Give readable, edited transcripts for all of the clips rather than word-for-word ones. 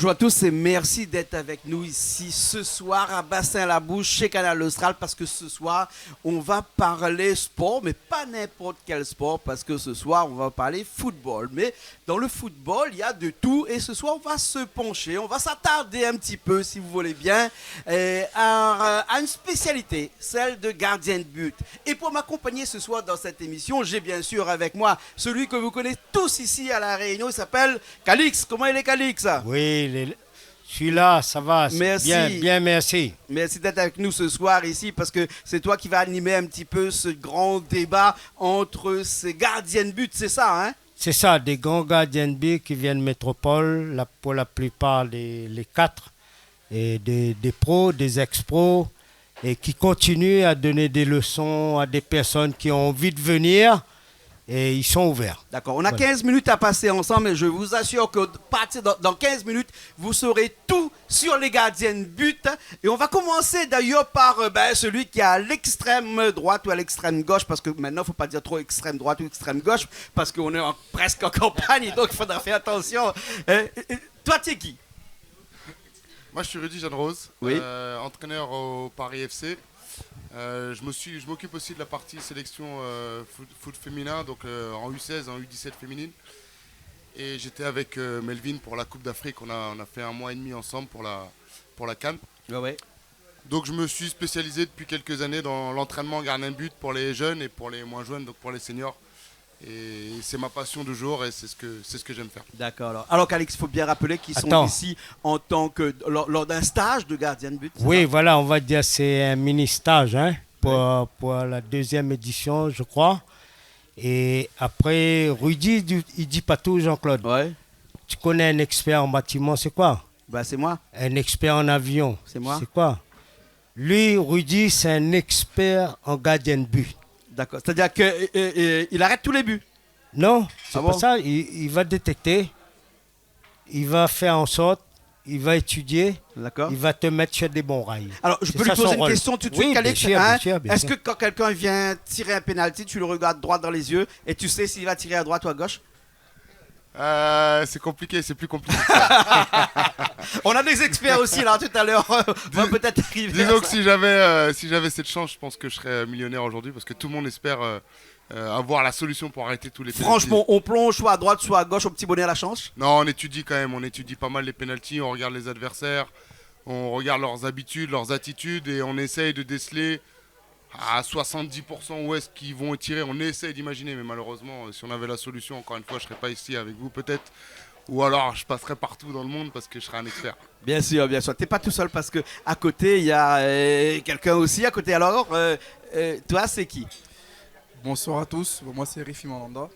Bonjour à tous et merci d'être avec nous ici ce soir à Bassin-la-Bouche chez Canal Austral parce que ce soir on va parler sport, mais pas n'importe quel sport parce que ce soir on va parler football. Mais dans le football il y a de tout et ce soir on va se pencher, on va s'attarder un petit peu si vous voulez bien à une spécialité, celle de gardien de but. Et pour m'accompagner ce soir dans cette émission, j'ai bien sûr avec moi celui que vous connaissez tous ici à La Réunion, il s'appelle Calix. Comment il est Calix? Oui, je suis là, ça va. Merci. Bien, merci. Merci d'être avec nous ce soir ici parce que c'est toi qui vas animer un petit peu ce grand débat entre ces gardiens de but, c'est ça, hein? C'est ça, des grands gardiens de but qui viennent de métropole, pour la plupart les quatre, et des pros, des ex-pros, et qui continuent à donner des leçons à des personnes qui ont envie de venir. Et ils sont ouverts. D'accord. On a 15 minutes à passer ensemble et je vous assure que dans 15 minutes, vous saurez tout sur les gardiens de but. Et on va commencer d'ailleurs par celui qui est à l'extrême droite ou à l'extrême gauche, parce que maintenant, il ne faut pas dire trop extrême droite ou extrême gauche, parce qu'on est presque en campagne, donc il faudra faire attention. Toi, tu es qui? Moi, je suis Rudy Jeanne Rose, oui. Entraîneur au Paris FC. Je m'occupe aussi de la partie sélection foot féminin, donc en U16, en U17 féminine. Et j'étais avec Melvin pour la Coupe d'Afrique. On a fait 1 mois et demi ensemble pour la CAN. Ouais. Donc je me suis spécialisé depuis quelques années dans l'entraînement gardien de but pour les jeunes et pour les moins jeunes, donc pour les seniors. Et c'est ma passion du jour et c'est ce que j'aime faire. D'accord. Alors Calix, il faut bien rappeler qu'ils sont ici en tant que lors d'un stage de gardien de but. Oui, voilà, on va dire c'est un mini-stage pour la 2e édition, je crois. Et après, Rudy, il dit pas tout, Jean-Claude. Ouais. Tu connais un expert en bâtiment, c'est quoi? C'est moi. Un expert en avion. C'est moi. C'est quoi? Lui, Rudy, c'est un expert en gardien de but. D'accord. C'est-à-dire qu'il arrête tous les buts? Non, c'est pas ça. Il va détecter, il va faire en sorte, il va étudier, il va te mettre sur des bons rails. Alors, je peux lui poser une question tout de suite, Calix. Est-ce que quand quelqu'un vient tirer un pénalty, tu le regardes droit dans les yeux et tu sais s'il va tirer à droite ou à gauche? C'est compliqué, c'est plus compliqué que ça. On a des experts aussi là tout à l'heure. On va peut-être arriver. Disons que si j'avais cette chance, je pense que je serais millionnaire aujourd'hui parce que tout le monde espère avoir la solution pour arrêter tous les pénaltys. Franchement, on plonge soit à droite, soit à gauche au petit bonnet à la chance? Non, on étudie quand même. On étudie pas mal les pénaltys, on regarde les adversaires, on regarde leurs habitudes, leurs attitudes et on essaye de déceler à 70% où est-ce qu'ils vont tirer. On essaye d'imaginer, mais malheureusement, si on avait la solution, encore une fois, je ne serais pas ici avec vous peut-être. Ou alors je passerais partout dans le monde parce que je serais un expert. Bien sûr, bien sûr. Tu n'es pas tout seul parce qu'à côté, il y a quelqu'un aussi à côté. Alors, toi, c'est qui? Bonsoir à tous. Moi, c'est Rifi Mandanda.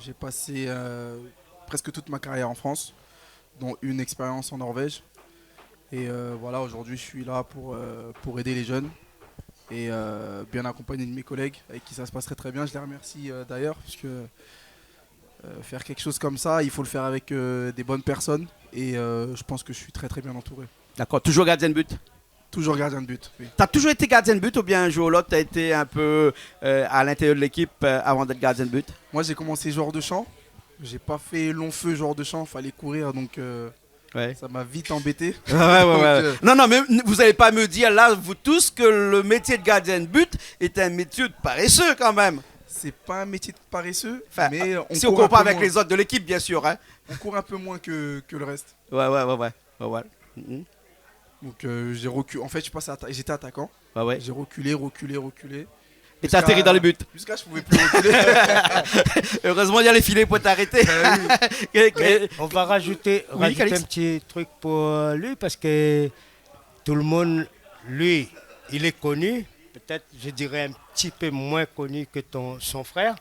J'ai passé presque toute ma carrière en France, dont une expérience en Norvège. Et voilà, aujourd'hui, je suis là pour aider les jeunes et bien accompagné de mes collègues avec qui ça se passerait très bien. Je les remercie d'ailleurs, puisque faire quelque chose comme ça, il faut le faire avec des bonnes personnes et je pense que je suis très très bien entouré. D'accord, toujours gardien de but? Toujours gardien de but, oui. Tu as toujours été gardien de but ou bien un jour ou l'autre, tu as été un peu à l'intérieur de l'équipe avant d'être gardien de but? Moi, j'ai commencé joueur de champ. J'ai pas fait long feu joueur de champ, fallait courir donc... Ça m'a vite embêté. Ouais. Non, mais vous n'allez pas me dire là, vous tous, que le métier de gardien de but est un métier de paresseux quand même. C'est pas un métier de paresseux, mais si on compare avec les autres de l'équipe, bien sûr. Hein. On court un peu moins que le reste. Ouais. Donc j'ai reculé. En fait, j'étais attaquant. Ouais. J'ai reculé. Et t'as atterri dans les buts. Jusqu'à je pouvais plus reculer. Heureusement, il y a les filets pour t'arrêter. On va rajouter un petit truc pour lui parce que tout le monde, lui, il est connu. Peut-être, je dirais, un petit peu moins connu que son frère,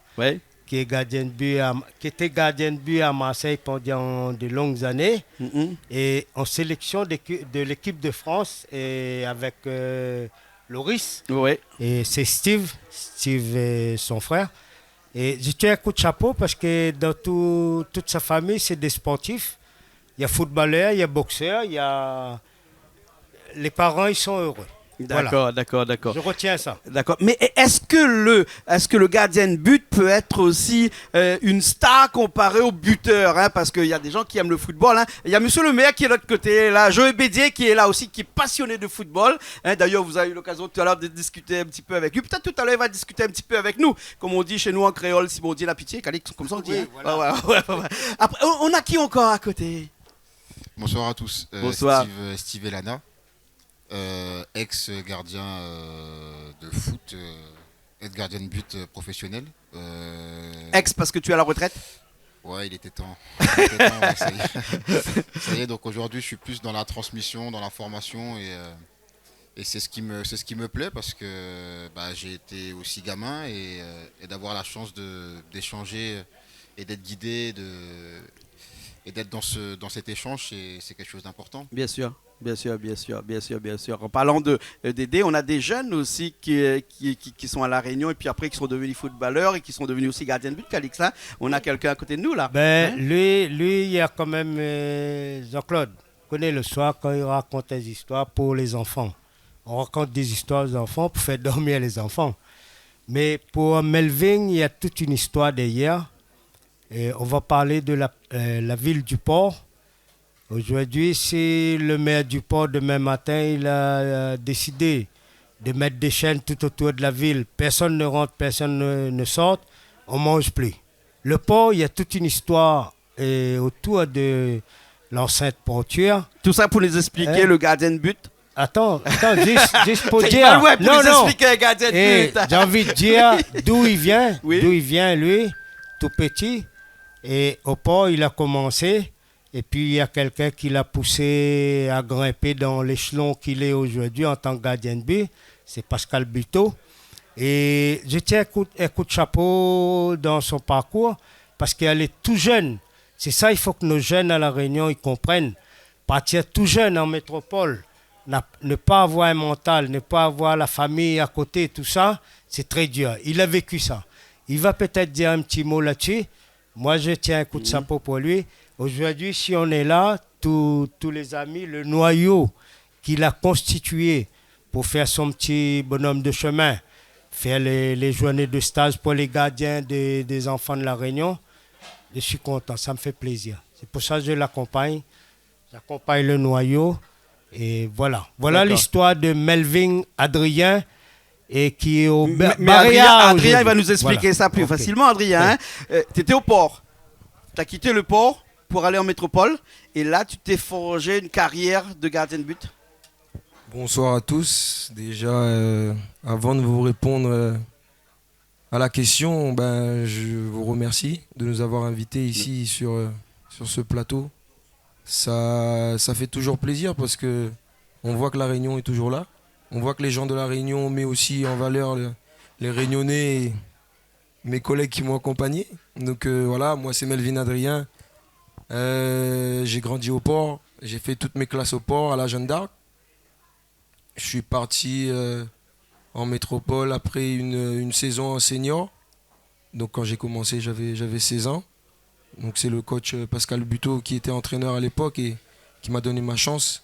qui était gardien de but à Marseille pendant de longues années. Et en sélection de l'équipe de France et avec... Loris, et c'est Steve et son frère. Et je tiens un coup de chapeau parce que dans toute sa famille, c'est des sportifs. Il y a footballeurs, il y a boxeurs, les parents, ils sont heureux. D'accord, d'accord, d'accord. Je retiens ça. D'accord. Mais est-ce que le gardien de but peut être aussi une star comparé au buteur, hein, parce qu'il y a des gens qui aiment le football. Hein. Il y a Monsieur le maire qui est de l'autre côté, là, Joël Bédier qui est là aussi, qui est passionné de football. Hein. D'ailleurs, vous avez eu l'occasion tout à l'heure de discuter un petit peu avec lui. Peut-être tout à l'heure, il va discuter un petit peu avec nous. Comme on dit chez nous en créole, si bon Dieu la pitié, comme ça on dit. Oui, hein. voilà. Ouais. Après, on a qui encore à côté? Bonsoir à tous. Bonsoir. Steve Elana, ex-gardien de foot, ex-gardien de but professionnel. Ex parce que tu es à la retraite? Ouais, il était temps. Ouais, ça y est. Ça y est, donc aujourd'hui je suis plus dans la transmission, dans la formation et c'est ce qui me plaît parce que j'ai été aussi gamin et d'avoir la chance d'échanger et d'être guidé et d'être dans cet échange, c'est quelque chose d'important. Bien sûr. En parlant d'aider, on a des jeunes aussi qui sont à La Réunion et puis après qui sont devenus footballeurs et qui sont devenus aussi gardiens de but, Calix. Hein. On a quelqu'un à côté de nous là. Ben, lui, il y a quand même Jean-Claude. Connais le soir quand il raconte des histoires pour les enfants. On raconte des histoires aux enfants pour faire dormir les enfants. Mais pour Melvin, il y a toute une histoire derrière. Et on va parler de la ville du port. Aujourd'hui, c'est le maire du port. Demain matin, il a décidé de mettre des chaînes tout autour de la ville. Personne ne rentre, personne ne sort. On ne mange plus. Le port, il y a toute une histoire autour de l'enceinte portuaire. Tout ça pour nous expliquer le gardien de but. Attends, juste pour dire. Non. Expliquer le gardien de but. J'ai envie de dire d'où il vient. Oui. D'où il vient, lui, tout petit. Et au port, il a commencé. Et puis, il y a quelqu'un qui l'a poussé à grimper dans l'échelon qu'il est aujourd'hui en tant que gardien de but. C'est Pascal Buteau. Et je tiens un coup de chapeau dans son parcours parce qu'elle est tout jeune. C'est ça, il faut que nos jeunes à La Réunion ils comprennent. Partir tout jeune en métropole, ne pas avoir un mental, ne pas avoir la famille à côté, tout ça, c'est très dur. Il a vécu ça. Il va peut-être dire un petit mot là-dessus. Moi, je tiens un coup de chapeau pour lui. Aujourd'hui, si on est là, tous les amis, le noyau qu'il a constitué pour faire son petit bonhomme de chemin, faire les journées de stage pour les gardiens des enfants de La Réunion, je suis content, ça me fait plaisir. C'est pour ça que je l'accompagne. J'accompagne le noyau. Et voilà. Voilà l'histoire de Melvin Adrien et qui est au Adrien, il va nous expliquer ça plus facilement, Adrien. Hein. Tu étais au port. Tu as quitté le port pour aller en métropole. Et là, tu t'es forgé une carrière de gardien de but. Bonsoir à tous. Déjà, avant de vous répondre à la question, je vous remercie de nous avoir invités ici sur ce plateau. Ça fait toujours plaisir parce que on voit que La Réunion est toujours là. On voit que les gens de La Réunion mettent aussi en valeur les Réunionnais et mes collègues qui m'ont accompagné. Donc voilà, moi c'est Melvin Adrien. J'ai grandi au port. J'ai fait toutes mes classes au port à la Jeanne d'Arc. Je suis parti en métropole après une saison en senior. Donc quand j'ai commencé, j'avais 16 ans. Donc c'est le coach Pascal Buteau qui était entraîneur à l'époque et qui m'a donné ma chance.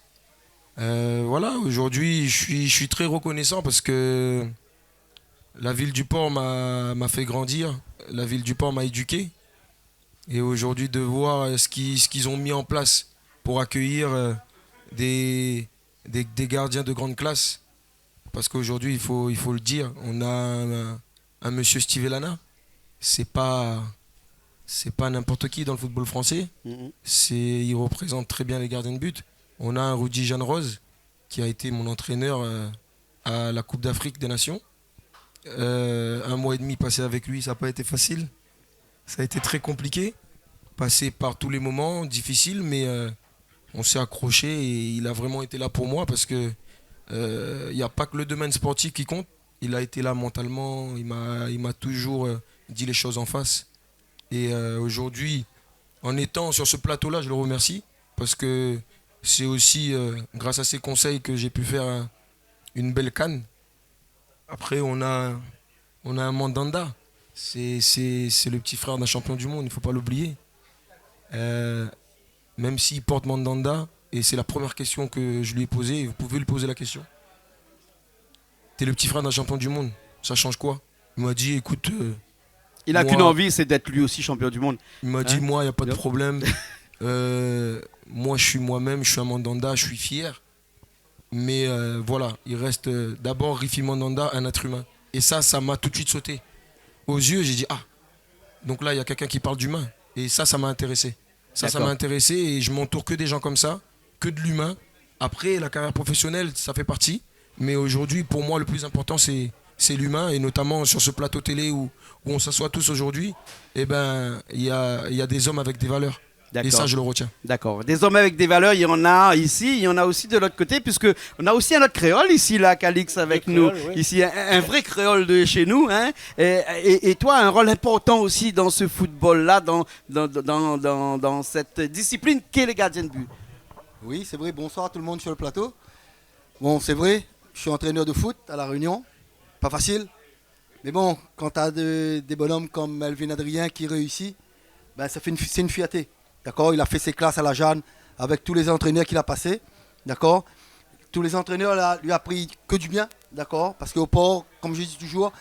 Voilà, aujourd'hui je suis très reconnaissant parce que la ville du port m'a fait grandir. La ville du port m'a éduqué. Et aujourd'hui de voir ce qu'ils ont mis en place pour accueillir des gardiens de grande classe. Parce qu'aujourd'hui, il faut le dire, on a un monsieur Steve Elana. C'est pas n'importe qui dans le football français. Il représente très bien les gardiens de but. On a un Rudy Jeanne Rose qui a été mon entraîneur à la Coupe d'Afrique des Nations. 1 mois et demi passé avec lui, ça n'a pas été facile. Ça a été très compliqué. Passé par tous les moments difficiles, mais on s'est accroché et il a vraiment été là pour moi parce que il n'y a pas que le domaine sportif qui compte. Il a été là mentalement, il m'a toujours dit les choses en face. Et aujourd'hui, en étant sur ce plateau-là, je le remercie parce que c'est aussi grâce à ses conseils que j'ai pu faire une belle CAN. Après, on a un Mandanda. C'est le petit frère d'un champion du monde, il ne faut pas l'oublier. Même s'il porte Mandanda, et c'est la première question que je lui ai posée, et vous pouvez lui poser la question. t'es le petit frère d'un champion du monde. Ça change quoi? Il m'a dit, écoute. Il n'a moi, qu'une envie, c'est d'être lui aussi champion du monde. Il m'a dit, moi, il n'y a pas de Non. problème. Moi, je suis moi-même, je suis un Mandanda, je suis fier. Mais voilà, il reste d'abord Rifi Mandanda, un être humain. Et ça m'a tout de suite sauté. Aux yeux, j'ai dit, ah, donc là, il y a quelqu'un qui parle d'humain. Et ça m'a intéressé. Ça m'a intéressé et je m'entoure que des gens comme ça, que de l'humain. Après, la carrière professionnelle, ça fait partie. Mais aujourd'hui, pour moi, le plus important, c'est l'humain. Et notamment sur ce plateau télé où on s'assoit tous aujourd'hui, eh ben, il y a des hommes avec des valeurs. Et ça, je le retiens. D'accord. Des hommes avec des valeurs, il y en a ici, il y en a aussi de l'autre côté, puisque on a aussi un autre créole ici, là, Calix, avec nous. Créole, oui. Ici, un vrai créole de chez nous. Hein. Et toi, un rôle important aussi dans ce football-là, dans cette discipline qu'est les gardiens de but. Oui, c'est vrai. Bonsoir à tout le monde sur le plateau. Bon, c'est vrai, je suis entraîneur de foot à La Réunion. Pas facile. Mais bon, quand tu as des bonhommes comme Melvin Adrien qui réussit, ben, c'est une fierté. D'accord, il a fait ses classes à la Jeanne avec tous les entraîneurs qu'il a passés. D'accord, tous les entraîneurs là, lui a pris que du bien. D'accord, parce qu'au port, comme je dis toujours,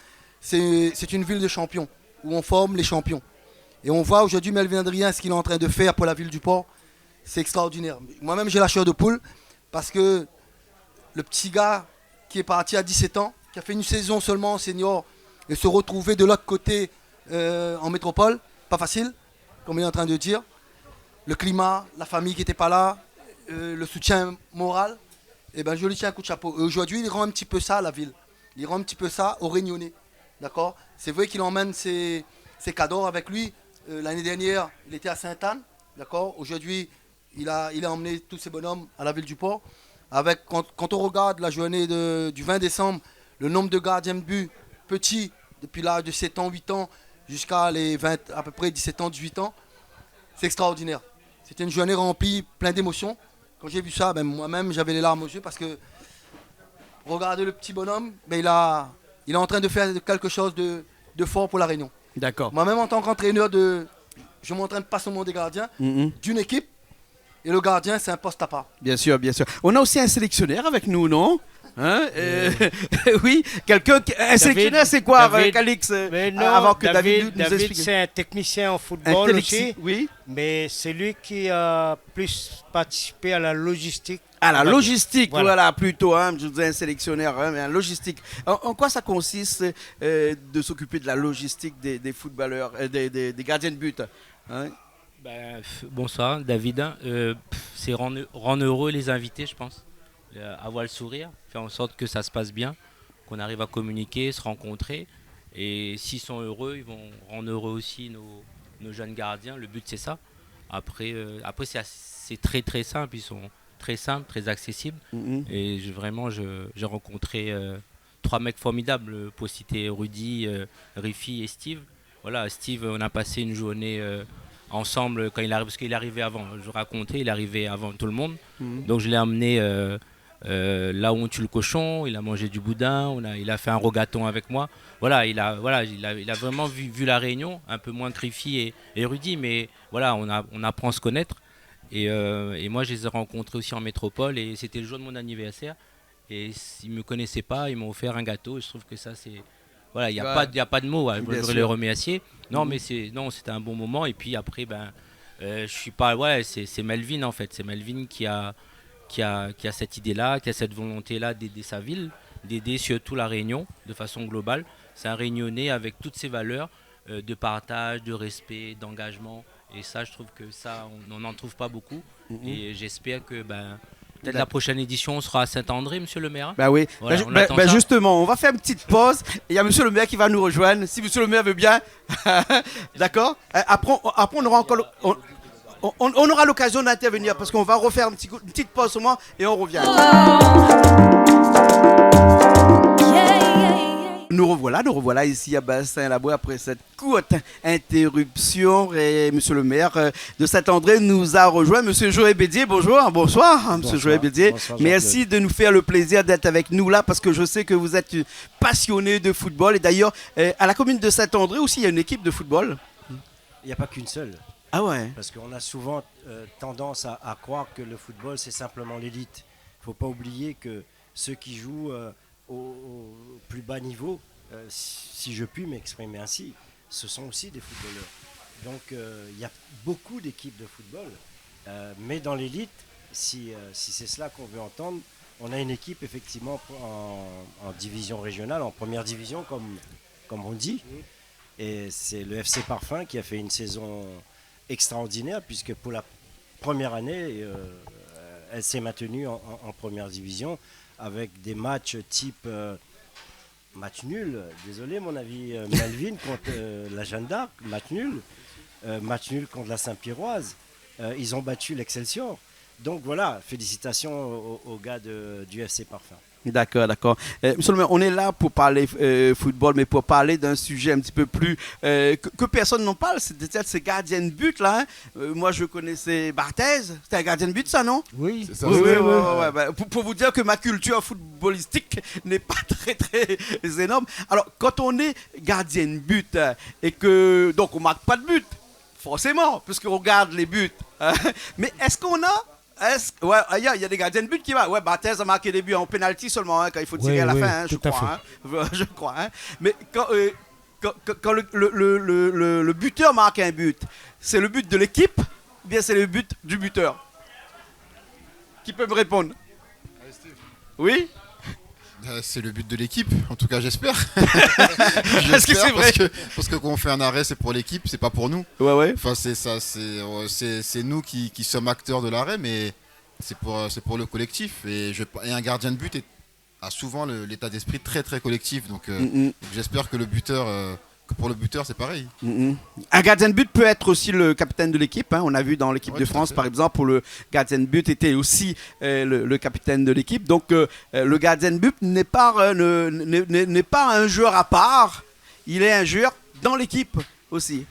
c'est une ville de champions où on forme les champions. Et on voit aujourd'hui Melvin Adrien, ce qu'il est en train de faire pour la ville du port. C'est extraordinaire. Moi-même, j'ai la chair de poule parce que le petit gars qui est parti à 17 ans, qui a fait une saison seulement en senior et se retrouver de l'autre côté en métropole, pas facile, comme il est en train de dire. Le climat, la famille qui n'était pas là, le soutien moral, et ben je lui tiens un coup de chapeau. Et aujourd'hui, il rend un petit peu ça à la ville. Il rend un petit peu ça aux Réunionnais. D'accord. C'est vrai qu'il emmène ses cadeaux avec lui. L'année dernière, il était à Sainte-Anne. D'accord. Aujourd'hui, il a emmené tous ces bonhommes à la ville du port. Avec, quand on regarde la journée du 20 décembre, le nombre de gardiens de but petits, depuis l'âge de 7 ans, 8 ans, jusqu'à les 20, à peu près 17 ans, 18 ans, c'est extraordinaire. C'était une journée remplie, plein d'émotions. Quand j'ai vu ça, ben, moi-même, j'avais les larmes aux yeux parce que regardez le petit bonhomme, ben, il est en train de faire quelque chose de fort pour la Réunion. D'accord. Moi-même, en tant qu'entraîneur, je m'entraîne pas seulement des gardiens, d'une équipe. Et le gardien, c'est un poste à part. Bien sûr, bien sûr. On a aussi un sélectionneur avec nous, non? Hein? Oui, un sélectionneur, c'est quoi, Calix? Mais non, avant que David nous David explique. c'est un technicien en football aussi. Oui. Mais c'est lui qui a plus participé à la logistique. À la logistique, Voilà. plutôt. Hein, je disais un sélectionneur, hein, mais un logistique. En quoi ça consiste de s'occuper de la logistique des footballeurs, des gardiens de but, hein? Bonsoir David, c'est rendre heureux les invités, je pense, avoir le sourire, faire en sorte que ça se passe bien, qu'on arrive à communiquer, se rencontrer, et s'ils sont heureux, ils vont rendre heureux aussi nos jeunes gardiens. Le but c'est ça. Après c'est très très simple, ils sont très simples, très accessibles, et j'ai rencontré 3 mecs formidables, pour citer Rudy, Rifi et Steve. Voilà, Steve, on a passé une journée ensemble quand il arrive, parce qu'il est arrivé avant, je racontais, il est arrivé avant tout le monde. Donc je l'ai emmené là où on tue le cochon, il a mangé du boudin, il a fait un rogaton avec moi. Voilà, il a vraiment vu la Réunion, un peu moins que Rifi et Rudy, mais voilà, on apprend à se connaître. Et moi je les ai rencontrés aussi en métropole, et c'était le jour de mon anniversaire, et s'ils ne me connaissaient pas, ils m'ont offert un gâteau, et je trouve que ça c'est... Voilà, il n'y a pas de mots, je voudrais les remercier. Non, mais c'était un bon moment. Et puis après, je suis pas... Ouais, c'est Melvin en fait. C'est Melvin qui a cette idée-là, qui a cette volonté-là d'aider sa ville, d'aider surtout la Réunion de façon globale. C'est un Réunionnais avec toutes ses valeurs de partage, de respect, d'engagement. Et ça, je trouve que ça, on n'en trouve pas beaucoup. Et j'espère que... peut-être la prochaine édition, on sera à Saint-André, monsieur le maire. Bah oui. Voilà, justement, on va faire une petite pause. Il y a monsieur le maire qui va nous rejoindre. Si monsieur le maire veut bien. D'accord. Après, on aura encore... On aura l'occasion d'intervenir parce qu'on va refaire une petite pause au moins et on revient. Nous revoilà ici à Bassin-la-Bois après cette courte interruption. Et monsieur le maire de Saint-André nous a rejoint. Monsieur Joël Bédier, bonsoir. Bonsoir, monsieur Joël Bédier. Merci de nous faire le plaisir d'être avec nous là parce que je sais que vous êtes passionné de football. Et d'ailleurs, à la commune de Saint-André aussi, il y a une équipe de football. Il n'y a pas qu'une seule. Ah ouais. Parce qu'on a souvent tendance à croire que le football, c'est simplement l'élite. Il ne faut pas oublier que ceux qui jouent au plus bas niveau, si je puis m'exprimer ainsi, ce sont aussi des footballeurs. Donc il y a beaucoup d'équipes de football, mais dans l'élite, si c'est cela qu'on veut entendre, on a une équipe effectivement en division régionale, en première division comme on dit, et c'est le FC Parfum qui a fait une saison extraordinaire puisque pour la première année, elle s'est maintenue en première division avec des matchs type match nul. Désolé mon avis, Melvin contre la Jeanne d'Arc, match nul contre la Saint-Pierroise. Ils ont battu l'Excelsior. Donc voilà, félicitations aux gars du FC Parfum. D'accord. Monsieur le maire, on est là pour parler football, mais pour parler d'un sujet un petit peu plus que personne n'en parle, c'est peut-être ces gardiens de but là. Moi, je connaissais Barthez, c'était un gardien de but, ça, non? Oui. C'est ça. Oui. Bah, pour vous dire que ma culture footballistique n'est pas très énorme. Alors, quand on est gardien de but et que donc on marque pas de but, forcément, puisqu'on regarde les buts. Mais est-ce qu'on a il y a des gardiens de but qui va. Ouais, Barthez a marqué des buts en penalty seulement quand il faut tirer à la fin, je crois. Je crois. Mais quand le buteur marque un but, c'est le but de l'équipe ou bien c'est le but du buteur? Qui peut me répondre? Oui? C'est le but de l'équipe, en tout cas j'espère. Est-ce que c'est vrai? Parce que quand on fait un arrêt, c'est pour l'équipe, c'est pas pour nous. Ouais. Enfin, c'est ça, c'est nous qui sommes acteurs de l'arrêt, mais c'est pour le collectif. Et un gardien de but a souvent l'état d'esprit très très collectif. Donc j'espère que pour le buteur, c'est pareil. Un gardien de but peut être aussi le capitaine de l'équipe. On a vu dans l'équipe de France, par exemple, où le gardien de but était aussi le capitaine de l'équipe. Donc, le gardien de but n'est pas un joueur à part. Il est un joueur dans l'équipe aussi.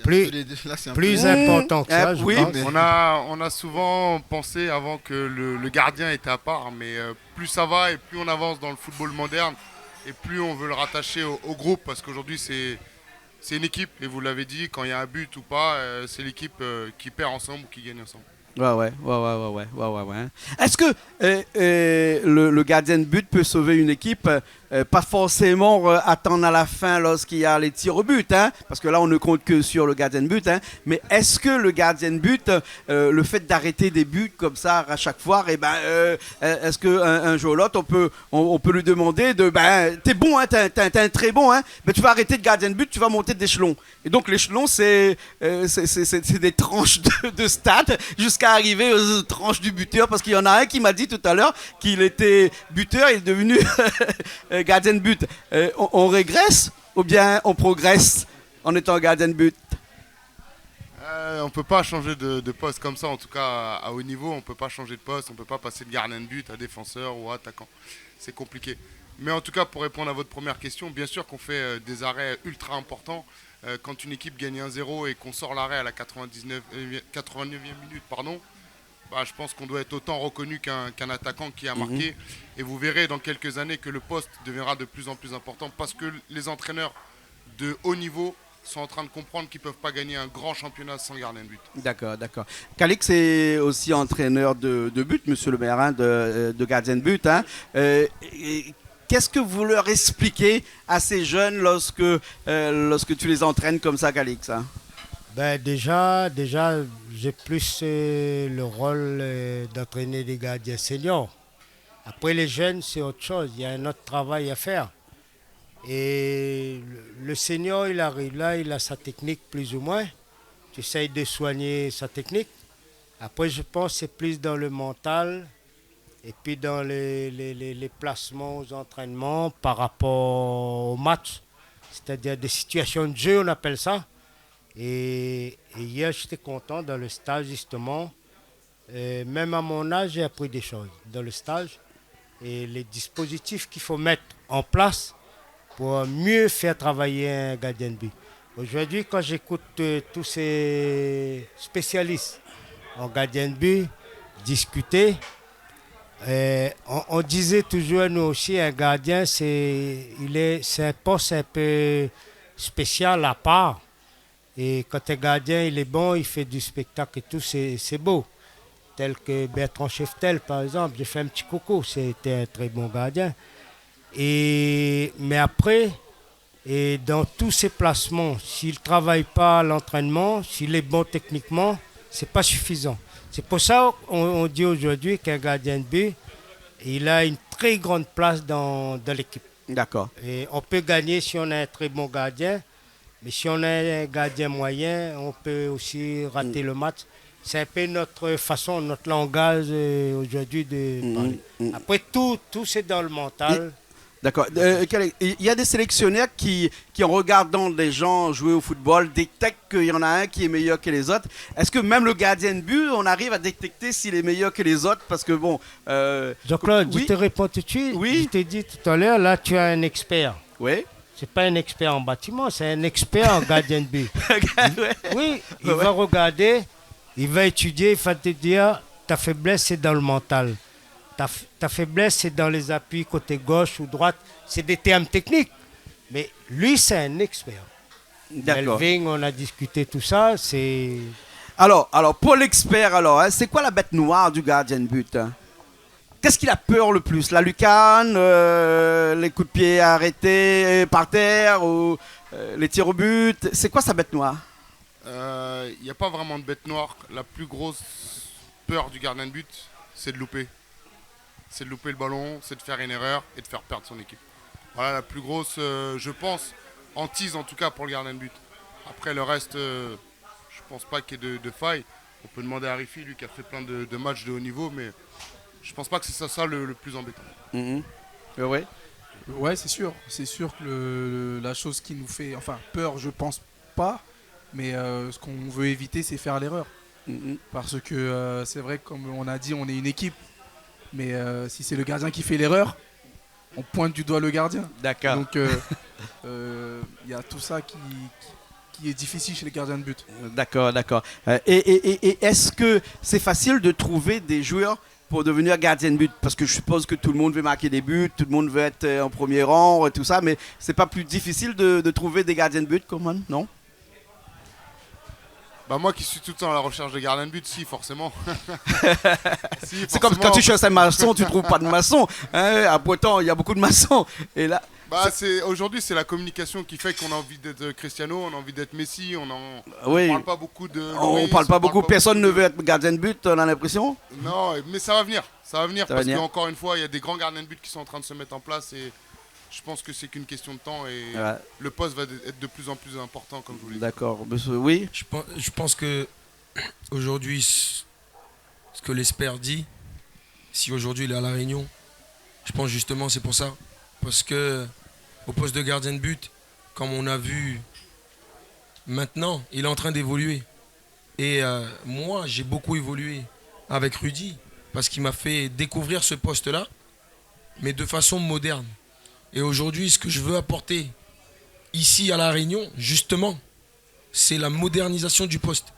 Plus important que ça, je oui. pense. On a souvent pensé avant que le gardien était à part, mais plus ça va et plus on avance dans le football moderne, et plus on veut le rattacher au groupe, parce qu'aujourd'hui c'est une équipe, et vous l'avez dit, quand il y a un but ou pas, c'est l'équipe qui perd ensemble ou qui gagne ensemble. Ouais. Est-ce que le gardien de but peut sauver une équipe? Pas forcément attendre à la fin lorsqu'il y a les tirs au but, parce que là on ne compte que sur le gardien de but, mais est-ce que le gardien de but, le fait d'arrêter des buts comme ça à chaque fois, est-ce qu'un jour ou l'autre on peut lui demander t'es bon, t'es un très bon, mais tu vas arrêter de gardien de but, tu vas monter d'échelon. Et donc l'échelon c'est des tranches de stade jusqu'à arriver aux tranches du buteur, parce qu'il y en a un qui m'a dit tout à l'heure qu'il était buteur, il est devenu gardien de but. On régresse ou bien on progresse en étant gardien de but? On ne peut pas changer de poste comme ça, en tout cas à haut niveau, on ne peut pas changer de poste, on ne peut pas passer de gardien de but à défenseur ou à attaquant. C'est compliqué. Mais en tout cas, pour répondre à votre première question, bien sûr qu'on fait des arrêts ultra importants. Quand une équipe gagne 1-0 et qu'on sort l'arrêt à la 89e minute, je pense qu'on doit être autant reconnu qu'un attaquant qui a marqué. Et vous verrez dans quelques années que le poste deviendra de plus en plus important, parce que les entraîneurs de haut niveau sont en train de comprendre qu'ils ne peuvent pas gagner un grand championnat sans gardien de but. D'accord. Calix est aussi entraîneur de but, monsieur le maire, de gardien de but. Qu'est-ce que vous leur expliquez à ces jeunes lorsque tu les entraînes comme ça, Calix? Déjà, j'ai plus le rôle d'entraîner des gardiens seniors. Après, les jeunes, c'est autre chose. Il y a un autre travail à faire. Et le senior, il arrive là, il a sa technique plus ou moins. Tu essayes de soigner sa technique. Après, je pense que c'est plus dans le mental et puis dans les placements aux entraînements par rapport au match. C'est-à-dire des situations de jeu, on appelle ça. Et hier, j'étais content dans le stage, justement. Même à mon âge, j'ai appris des choses dans le stage. Et les dispositifs qu'il faut mettre en place pour mieux faire travailler un gardien de but. Aujourd'hui, quand j'écoute tous ces spécialistes en gardien de but discuter, on disait toujours, nous aussi, un gardien, c'est un poste un peu spécial à part. Et quand un gardien il est bon, il fait du spectacle et tout, c'est beau. tel que Bertrand Cheftel, par exemple. J'ai fait un petit coco, c'était un très bon gardien. Mais après, et dans tous ses placements, s'il ne travaille pas à l'entraînement, s'il est bon techniquement, ce n'est pas suffisant. C'est pour ça qu'on dit aujourd'hui qu'un gardien de but, il a une très grande place dans l'équipe. D'accord. Et on peut gagner si on a un très bon gardien, mais si on a un gardien moyen, on peut aussi rater le match. C'est un peu notre façon, notre langage aujourd'hui de parler. Après, tout c'est dans le mental. D'accord. Il y a des sélectionneurs qui, en regardant des gens jouer au football, détectent qu'il y en a un qui est meilleur que les autres. Est-ce que même le gardien de but, on arrive à détecter s'il est meilleur que les autres? Parce que bon... Jean-Claude, oui. Je te réponds tout de suite. Oui. Je t'ai dit tout à l'heure, là, tu as un expert. Oui. C'est pas un expert en bâtiment, c'est un expert en gardien de but. Oui, il va regarder, il va étudier, il va te dire, ta faiblesse, c'est dans le mental. Ta faiblesse, c'est dans les appuis côté gauche ou droite. C'est des termes techniques. Mais lui, c'est un expert. D'accord. Melvin, on a discuté tout ça. C'est... Alors, pour l'expert, c'est quoi la bête noire du gardien de but? Qu'est-ce qu'il a peur le plus? La lucarne, les coups de pied arrêtés par terre ou les tirs au but? C'est quoi sa bête noire? Il n'y a pas vraiment de bête noire. La plus grosse peur du gardien de but, c'est de louper. C'est de louper le ballon, c'est de faire une erreur et de faire perdre son équipe. Voilà la plus grosse, je pense, hantise en tout cas pour le gardien de but. Après le reste, je pense pas qu'il y ait de faille. On peut demander à Rifi, lui qui a fait plein de matchs de haut niveau, mais je pense pas que c'est ça le plus embêtant. Ouais. Ouais, c'est sûr. C'est sûr que la chose qui nous fait peur, je pense pas. Mais ce qu'on veut éviter, c'est faire l'erreur. Parce que c'est vrai que comme on a dit, on est une équipe. Mais si c'est le gardien qui fait l'erreur, on pointe du doigt le gardien. D'accord. Donc il y a tout ça qui est difficile chez les gardiens de but. D'accord. Et est-ce que c'est facile de trouver des joueurs pour devenir gardien de but? Parce que je suppose que tout le monde veut marquer des buts, tout le monde veut être en premier rang, tout ça, mais c'est pas plus difficile de trouver des gardiens de but, comment? Non? Bah moi qui suis tout le temps à la recherche de gardien de but, si forcément. C'est comme quand tu cherches un maçon, tu trouves pas de maçon. À Poitou, il y a beaucoup de maçons. Et là, aujourd'hui, c'est la communication qui fait qu'on a envie d'être Cristiano, on a envie d'être Messi, on parle pas beaucoup de Loris, on parle pas beaucoup. Personne ne veut être gardien de but, on a l'impression. Non, mais ça va venir. Parce qu'encore une fois, il y a des grands gardiens de but qui sont en train de se mettre en place et je pense que c'est qu'une question de temps et le poste va être de plus en plus important, comme je vous l'ai dit. D'accord. Oui. Je pense que aujourd'hui, ce que l'expert dit, si aujourd'hui il est à La Réunion, je pense justement c'est pour ça. Parce que au poste de gardien de but, comme on a vu maintenant, il est en train d'évoluer. Et moi, j'ai beaucoup évolué avec Rudy parce qu'il m'a fait découvrir ce poste-là, mais de façon moderne. Et aujourd'hui, ce que je veux apporter ici à La Réunion, justement, c'est la modernisation du poste.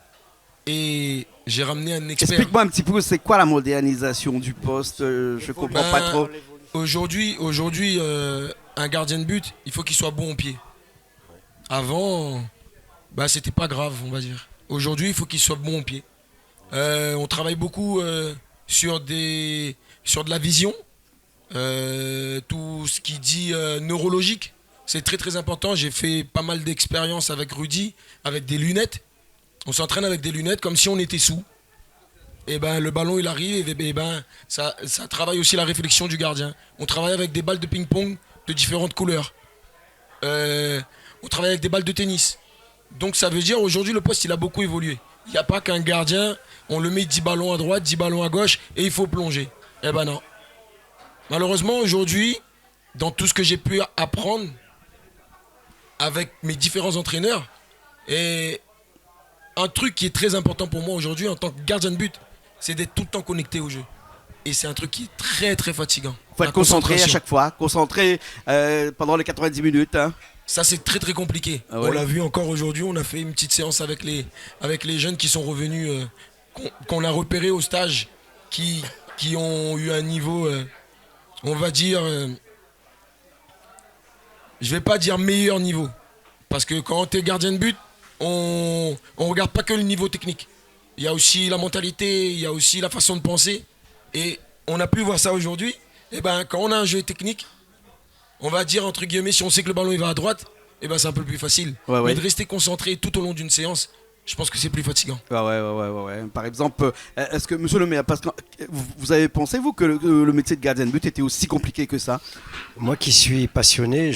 Et j'ai ramené un expert. Explique-moi un petit peu, c'est quoi la modernisation du poste? Je comprends pas trop. Aujourd'hui, un gardien de but, il faut qu'il soit bon au pied. Avant, c'était pas grave, on va dire. Aujourd'hui, il faut qu'il soit bon au pied. On travaille beaucoup sur de la vision. Tout ce qui dit neurologique, c'est très très important. J'ai fait pas mal d'expériences avec Rudy, avec des lunettes. On s'entraîne avec des lunettes comme si on était sous. Et le ballon il arrive, et ça travaille aussi la réflexion du gardien. On travaille avec des balles de ping-pong de différentes couleurs. On travaille avec des balles de tennis. Donc ça veut dire aujourd'hui le poste il a beaucoup évolué. Il n'y a pas qu'un gardien, on le met 10 ballons à droite, 10 ballons à gauche et il faut plonger. Non. Malheureusement, aujourd'hui, dans tout ce que j'ai pu apprendre avec mes différents entraîneurs, et un truc qui est très important pour moi aujourd'hui en tant que gardien de but, c'est d'être tout le temps connecté au jeu. Et c'est un truc qui est très très fatigant. Il faut être concentré à chaque fois, concentré pendant les 90 minutes. Hein. Ça, c'est très très compliqué. Ah ouais. On l'a vu encore aujourd'hui, on a fait une petite séance avec les jeunes qui sont revenus, qu'on a repérés au stage, qui ont eu un niveau... on va dire, je vais pas dire meilleur niveau, parce que quand tu es gardien de but, on regarde pas que le niveau technique, il y a aussi la mentalité, il y a aussi la façon de penser. Et on a pu voir ça aujourd'hui. Et ben, quand on a un jeu technique, on va dire entre guillemets, si on sait que le ballon il va à droite, et ben c'est un peu plus facile. Mais de rester concentré tout au long d'une séance, je pense que c'est plus fatigant. Ouais. Par exemple, est-ce que, monsieur le maire, parce que vous avez pensé, vous, que le métier de gardien de but était aussi compliqué que ça? Moi qui suis passionné,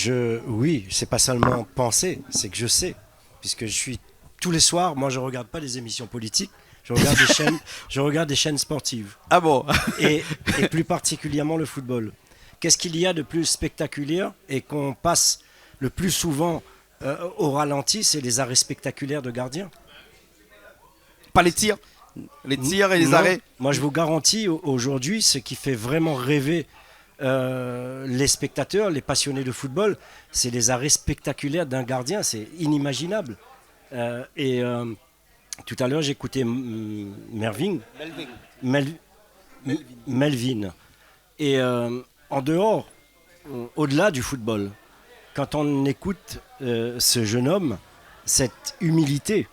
oui, c'est pas seulement penser, c'est que je sais. Puisque je suis tous les soirs, moi je regarde pas des émissions politiques, je regarde des chaînes sportives. Ah bon? et plus particulièrement le football. Qu'est-ce qu'il y a de plus spectaculaire et qu'on passe le plus souvent au ralenti, c'est les arrêts spectaculaires de gardiens. Pas les tirs? Les tirs et les arrêts? Moi, je vous garantis, aujourd'hui, ce qui fait vraiment rêver les spectateurs, les passionnés de football, c'est les arrêts spectaculaires d'un gardien. C'est inimaginable. Tout à l'heure, j'écoutais Melvin. Et en dehors, au-delà du football, quand on écoute ce jeune homme, cette humilité,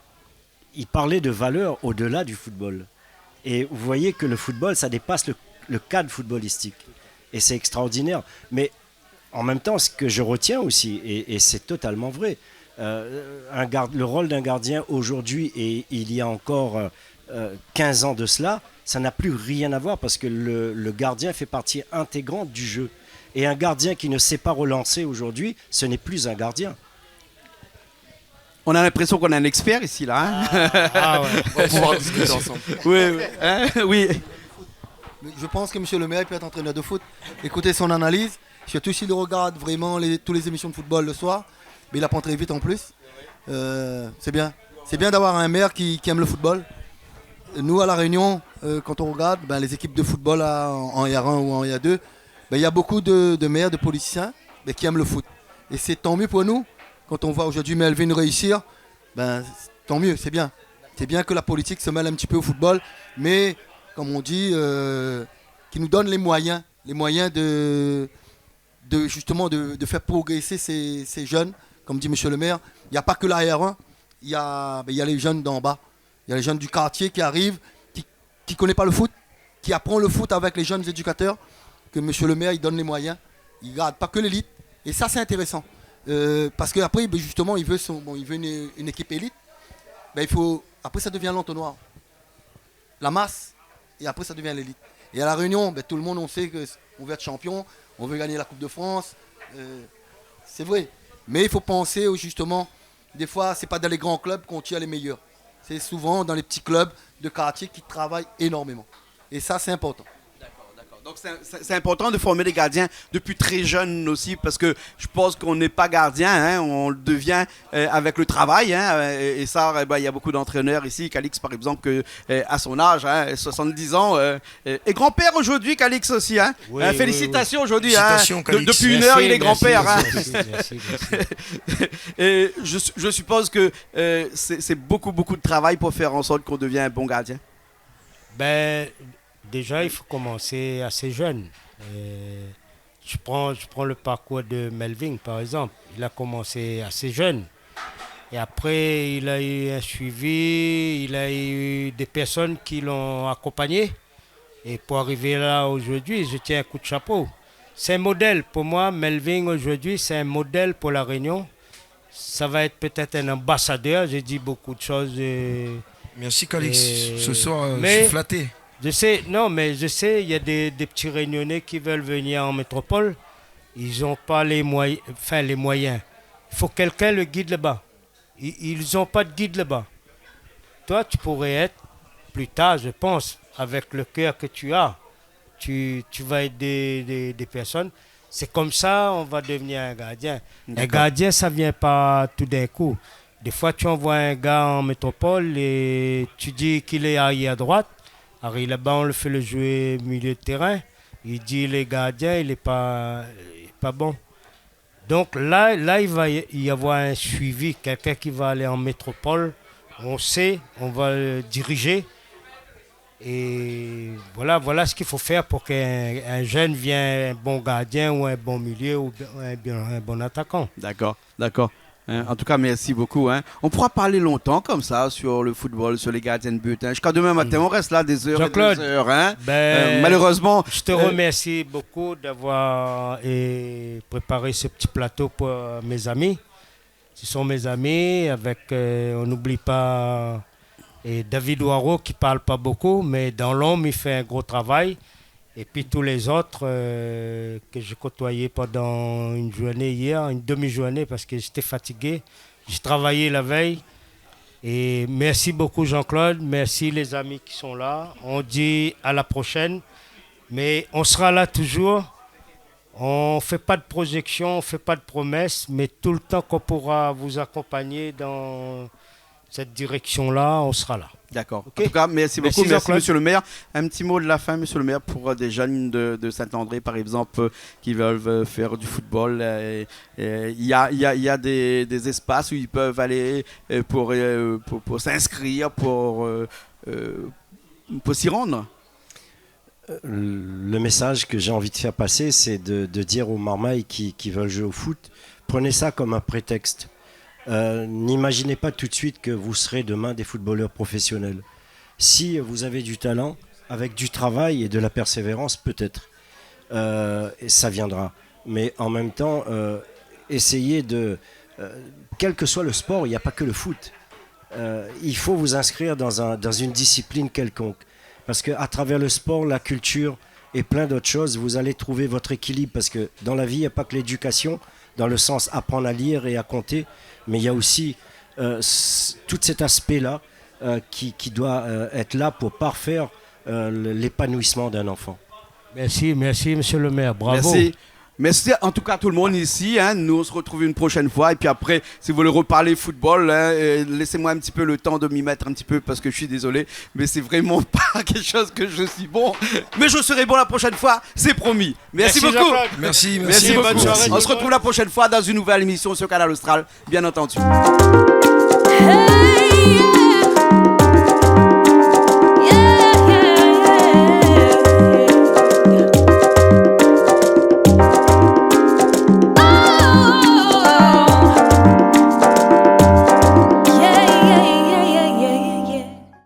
il parlait de valeurs au-delà du football. Et vous voyez que le football, ça dépasse le cadre footballistique. Et c'est extraordinaire. Mais en même temps, ce que je retiens aussi, et c'est totalement vrai, le rôle d'un gardien aujourd'hui et il y a encore 15 ans de cela, ça n'a plus rien à voir parce que le gardien fait partie intégrante du jeu. Et un gardien qui ne sait pas relancer aujourd'hui, ce n'est plus un gardien. On a l'impression qu'on a un expert ici, là. Hein. Ouais. On va pouvoir discuter ensemble. Oui. Je pense que M. le maire peut être entraîneur de foot. Écoutez son analyse. Surtout s'il regarde vraiment toutes les émissions de football le soir. Mais il apprend très vite en plus. C'est bien. C'est bien d'avoir un maire qui aime le football. Nous, à La Réunion, quand on regarde les équipes de football en R1 ou en R2, il y a beaucoup de maires, de politiciens qui aiment le foot. Et c'est tant mieux pour nous. Quand on voit aujourd'hui Melvin réussir, tant mieux, c'est bien. C'est bien que la politique se mêle un petit peu au football, mais comme on dit, qui nous donne les moyens de faire progresser ces jeunes. Comme dit monsieur le maire, il n'y a pas que la R1, il y a les jeunes d'en bas. Il y a les jeunes du quartier qui arrivent, qui ne connaissent pas le foot, qui apprennent le foot avec les jeunes éducateurs, que monsieur le maire il donne les moyens. Il ne garde pas que l'élite. Et ça, c'est intéressant. Parce qu'après, justement, il veut une équipe élite. Après, ça devient l'entonnoir. La masse, et après, ça devient l'élite. Et à La Réunion, tout le monde, on sait qu'on veut être champion, on veut gagner la Coupe de France. C'est vrai. Mais il faut penser, justement, des fois, ce n'est pas dans les grands clubs qu'on tire les meilleurs. C'est souvent dans les petits clubs de quartier qui travaillent énormément. Et ça, c'est important. Donc c'est important de former des gardiens depuis très jeune aussi parce que je pense qu'on n'est pas gardien, hein, on le devient avec le travail. Hein, et ça, il y a beaucoup d'entraîneurs ici. Calix par exemple, à son âge, 70 ans, et grand-père aujourd'hui, Calix aussi. Hein. Oui, félicitations aujourd'hui. Félicitations, hein, depuis une heure, il est grand-père. Merci. Et je suppose que c'est beaucoup de travail pour faire en sorte qu'on devienne un bon gardien. Déjà, il faut commencer assez jeune. Je prends le parcours de Melvin, par exemple. Il a commencé assez jeune. Et après, il a eu un suivi, il a eu des personnes qui l'ont accompagné. Et pour arriver là aujourd'hui, je tiens un coup de chapeau. C'est un modèle pour moi. Melvin, aujourd'hui, c'est un modèle pour La Réunion. Ça va être peut-être un ambassadeur. J'ai dit beaucoup de choses. Merci, Calix. Ce soir, je suis flatté. Je sais, il y a des petits Réunionnais qui veulent venir en métropole. Ils n'ont pas les moyens. Il faut quelqu'un le guide là-bas. Ils n'ont pas de guide là-bas. Toi, tu pourrais être, plus tard, je pense, avec le cœur que tu as, tu vas aider des personnes. C'est comme ça on va devenir un gardien. Un gardien, ça ne vient pas tout d'un coup. Des fois, tu envoies un gars en métropole et tu dis qu'il est arrière à droite. Arrive là-bas, on le fait le jouer milieu de terrain. Il dit les gardiens, il n'est pas bon. Donc là, il va y avoir un suivi. Quelqu'un qui va aller en métropole, on sait, on va le diriger. Et voilà ce qu'il faut faire pour qu'un jeune vienne un bon gardien ou un bon milieu ou un bon attaquant. D'accord. En tout cas, merci beaucoup. On pourra parler longtemps comme ça sur le football, sur les gardiens de but. Jusqu'à demain matin, on reste là des heures et des heures. Malheureusement. Je te remercie beaucoup d'avoir préparé ce petit plateau pour mes amis. Ce sont mes amis. On n'oublie pas David Ouaro qui ne parle pas beaucoup, mais dans l'ombre, il fait un gros travail. Et puis tous les autres que j'ai côtoyés pendant une journée hier, une demi-journée parce que j'étais fatigué. J'ai travaillé la veille. Et merci beaucoup Jean-Claude, merci les amis qui sont là. On dit à la prochaine, mais on sera là toujours. On ne fait pas de projection, on ne fait pas de promesses, mais tout le temps qu'on pourra vous accompagner dans cette direction-là, on sera là. D'accord. Okay. En tout cas, merci beaucoup. Merci, monsieur le maire. Un petit mot de la fin, monsieur le maire, pour des jeunes de Saint-André, par exemple, qui veulent faire du football. Il y a des espaces où ils peuvent aller pour s'inscrire, pour s'y rendre. Le message que j'ai envie de faire passer, c'est de dire aux marmailles qui veulent jouer au foot, prenez ça comme un prétexte. N'imaginez pas tout de suite que vous serez demain des footballeurs professionnels. Si vous avez du talent, avec du travail et de la persévérance, peut-être, ça viendra. Mais en même temps, essayez quel que soit le sport, il n'y a pas que le foot. Il faut vous inscrire dans une discipline quelconque. Parce qu'à travers le sport, la culture et plein d'autres choses, vous allez trouver votre équilibre. Parce que dans la vie, il n'y a pas que l'éducation, dans le sens apprendre à lire et à compter, mais il y a aussi tout cet aspect-là qui doit être là pour parfaire l'épanouissement d'un enfant. Merci, monsieur le maire, bravo. Merci en tout cas tout le monde ici. Nous on se retrouve une prochaine fois. Et puis après, si vous voulez reparler football, laissez-moi un petit peu le temps de m'y mettre un petit peu parce que je suis désolé. Mais c'est vraiment pas quelque chose que je suis bon. Mais je serai bon la prochaine fois, c'est promis. Merci beaucoup. Merci beaucoup. bonne soirée. On se retrouve la prochaine fois dans une nouvelle émission sur Canal Austral, bien entendu. Hey